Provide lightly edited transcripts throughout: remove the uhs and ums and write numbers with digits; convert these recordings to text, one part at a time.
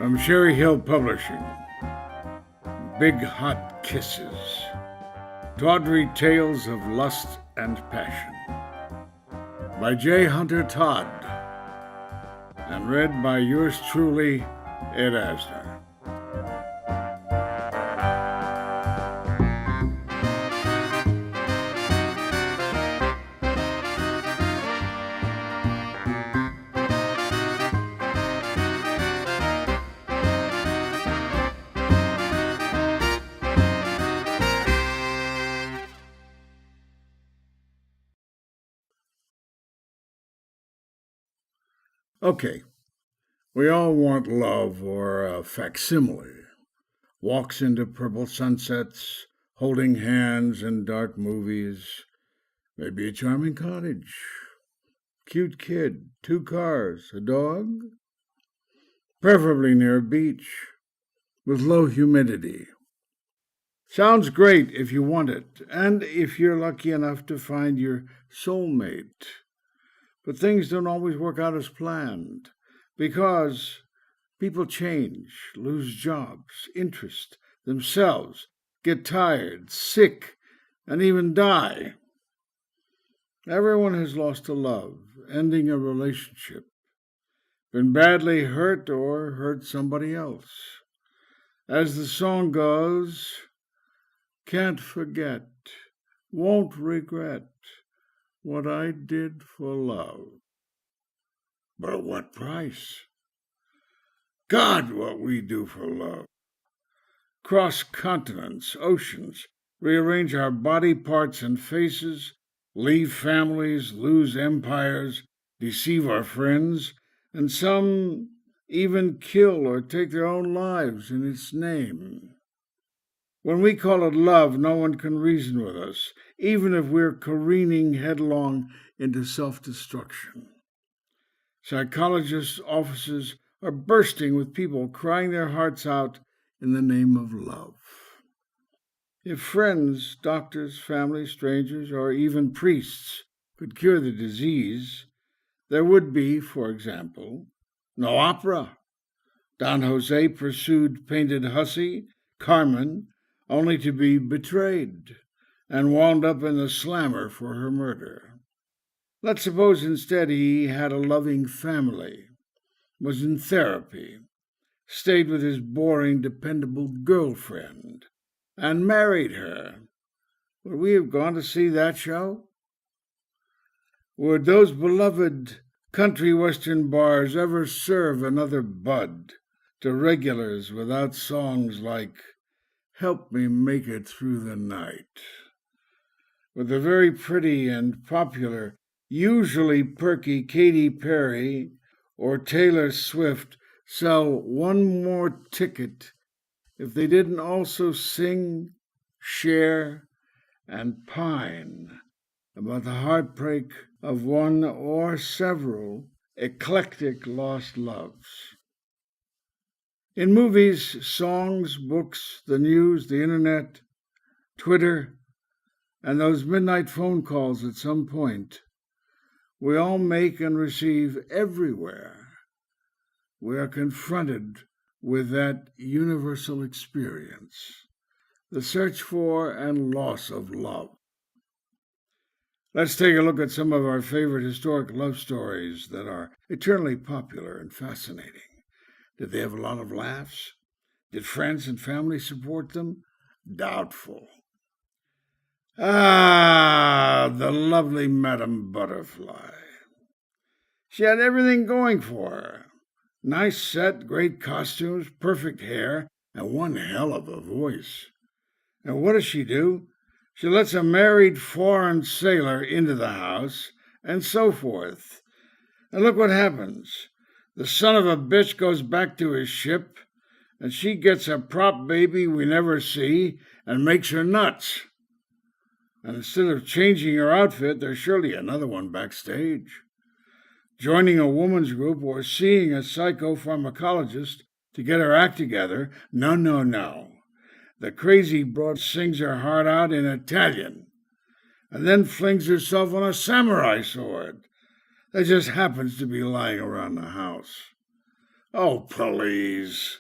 From Cherry Hill Publishing, Big Hot Kisses, Tawdry Tales of Lust and Passion, by J. Hunter Todd, and read by yours truly, Ed Asner. Okay, we all want love or a facsimile. Walks into purple sunsets, holding hands in dark movies, maybe a charming cottage, cute kid, 2 cars, a dog, preferably near a beach, with low humidity. Sounds great if you want it, and if you're lucky enough to find your soulmate. But things don't always work out as planned, because people change, lose jobs, interest, themselves, get tired, sick, and even die. Everyone has lost a love, ending a relationship, been badly hurt or hurt somebody else. As the song goes, can't forget, won't regret what I did for love. But at what price? God, what we do for love. Cross continents, oceans, rearrange our body parts and faces, leave families, lose empires, deceive our friends, and some even kill or take their own lives in its name. When we call it love, no one can reason with us, even if we're careening headlong into self-destruction. Psychologists' offices are bursting with people crying their hearts out in the name of love. If friends, doctors, family, strangers, or even priests could cure the disease, there would be, for example, no opera. Don Jose pursued painted hussy, Carmen, only to be betrayed and wound up in the slammer for her murder. Let's suppose instead he had a loving family, was in therapy, stayed with his boring, dependable girlfriend, and married her. Would we have gone to see that show? Would those beloved country western bars ever serve another bud to regulars without songs like "Help Me Make It Through the Night"? With the very pretty and popular, usually perky Katy Perry or Taylor Swift sell one more ticket if they didn't also sing, share, and pine about the heartbreak of one or several eclectic lost loves. In movies, songs, books, the news, the internet, Twitter, and those midnight phone calls at some point, we all make and receive everywhere. We are confronted with that universal experience, the search for and loss of love. Let's take a look at some of our favorite historic love stories that are eternally popular and fascinating. Did they have a lot of laughs? Did friends and family support them? Doubtful. The lovely Madame Butterfly. She had everything going for her. Nice set, great costumes, perfect hair, and one hell of a voice. And what does she do? She lets a married foreign sailor into the house, and so forth. And look what happens. The son of a bitch goes back to his ship, and she gets a prop baby we never see and makes her nuts. And instead of changing her outfit, there's surely another one backstage. Joining a woman's group or seeing a psychopharmacologist to get her act together. No. The crazy broad sings her heart out in Italian and then flings herself on a samurai sword that just happens to be lying around the house. Oh, please.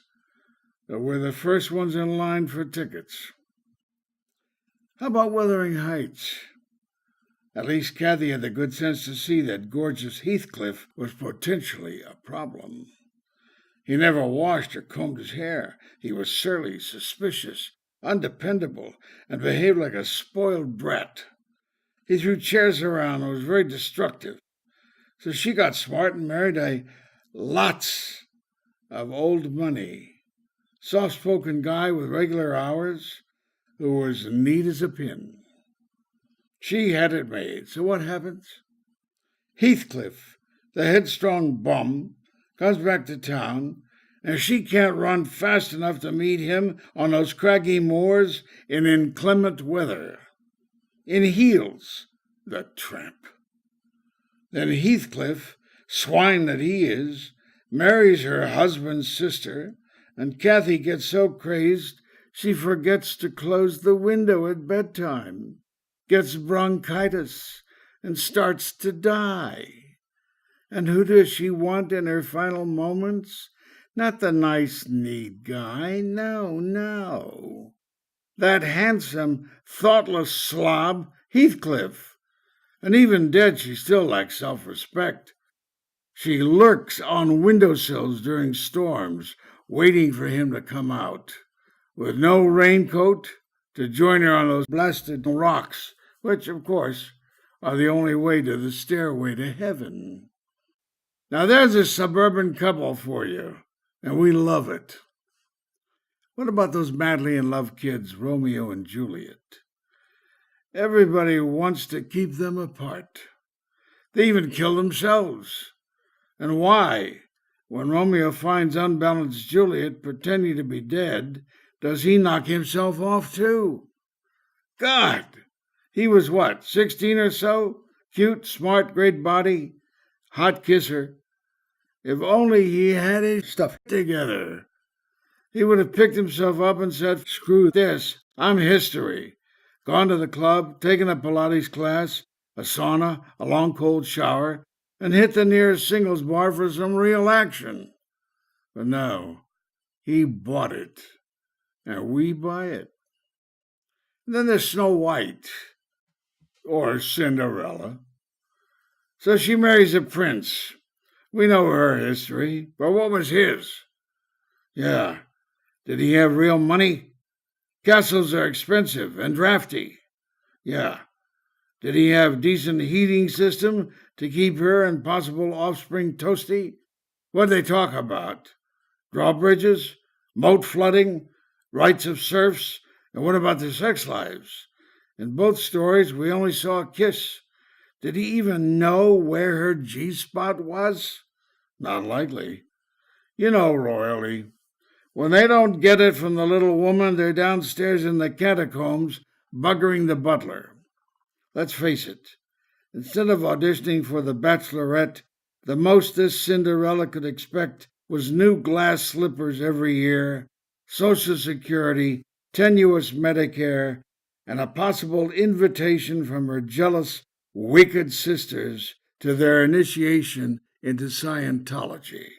We're the first ones in line for tickets. How about Wuthering Heights? At least Kathy had the good sense to see that gorgeous Heathcliff was potentially a problem. He never washed or combed his hair. He was surly, suspicious, undependable, and behaved like a spoiled brat. He threw chairs around and was very destructive. So she got smart and married a lots of old money, soft-spoken guy with regular hours who was neat as a pin. She had it made. So what happens? Heathcliff, the headstrong bum, comes back to town, and she can't run fast enough to meet him on those craggy moors in inclement weather. In heels, the tramp. Then Heathcliff, swine that he is, marries her husband's sister, and Kathy gets so crazed she forgets to close the window at bedtime, gets bronchitis, and starts to die. And who does she want in her final moments? Not the nice, neat guy. No, no. That handsome, thoughtless slob, Heathcliff. And even dead, she still lacks self-respect. She lurks on windowsills during storms, waiting for him to come out, with no raincoat, to join her on those blasted rocks, which, of course, are the only way to the stairway to heaven. Now there's a suburban couple for you, and we love it. What about those madly in love kids, Romeo and Juliet? Everybody wants to keep them apart. They even kill themselves. And why, when Romeo finds unbalanced Juliet pretending to be dead, does he knock himself off too? God! He was what, 16 or so? Cute, smart, great body, hot kisser. If only he had his stuff together. He would have picked himself up and said, screw this, I'm history. Gone to the club, taken a Pilates class, a sauna, a long cold shower, and hit the nearest singles bar for some real action. But no, he bought it, and we buy it. And then there's Snow White, or Cinderella. So she marries a prince. We know her history, but what was his? Yeah, did he have real money? Castles are expensive and drafty. Yeah. Did he have decent heating system to keep her and possible offspring toasty? What'd they talk about? Drawbridges? Moat flooding? Rights of serfs? And what about their sex lives? In both stories, we only saw a kiss. Did he even know where her G-spot was? Not likely. You know royalty. When they don't get it from the little woman, they're downstairs in the catacombs buggering the butler. Let's face it, instead of auditioning for the Bachelorette, the most this Cinderella could expect was new glass slippers every year, Social Security, tenuous Medicare, and a possible invitation from her jealous, wicked sisters to their initiation into Scientology.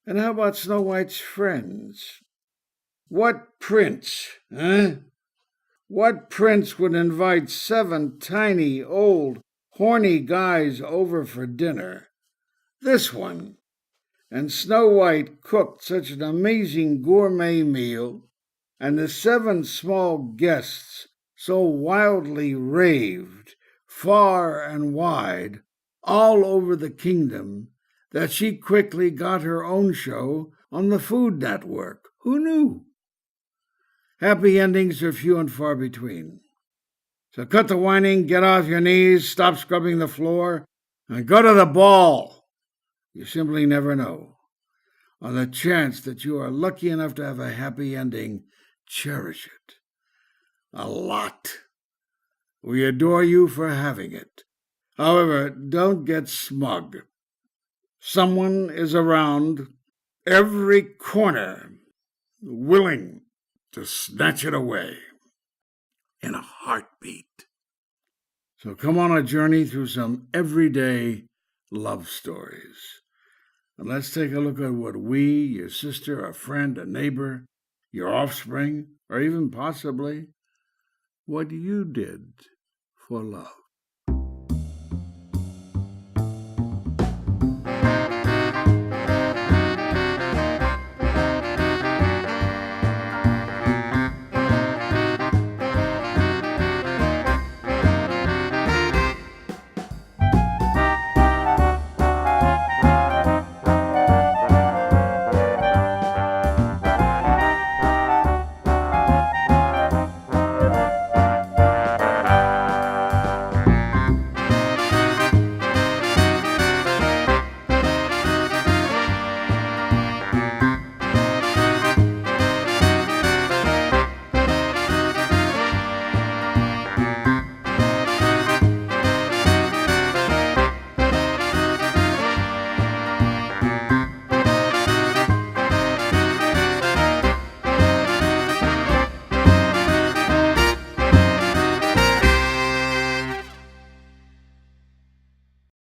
And how about Snow White's friends? What prince, eh? What prince would invite 7 tiny, old, horny guys over for dinner? This one. And Snow White cooked such an amazing gourmet meal, and the 7 small guests so wildly raved, far and wide, all over the kingdom, that she quickly got her own show on the Food Network. Who knew? Happy endings are few and far between. So cut the whining, get off your knees, stop scrubbing the floor, and go to the ball. You simply never know. On the chance that you are lucky enough to have a happy ending, cherish it. A lot. We adore you for having it. However, don't get smug. Someone is around every corner, willing to snatch it away in a heartbeat. So come on a journey through some everyday love stories. And let's take a look at what we, your sister, a friend, a neighbor, your offspring, or even possibly what you did for love.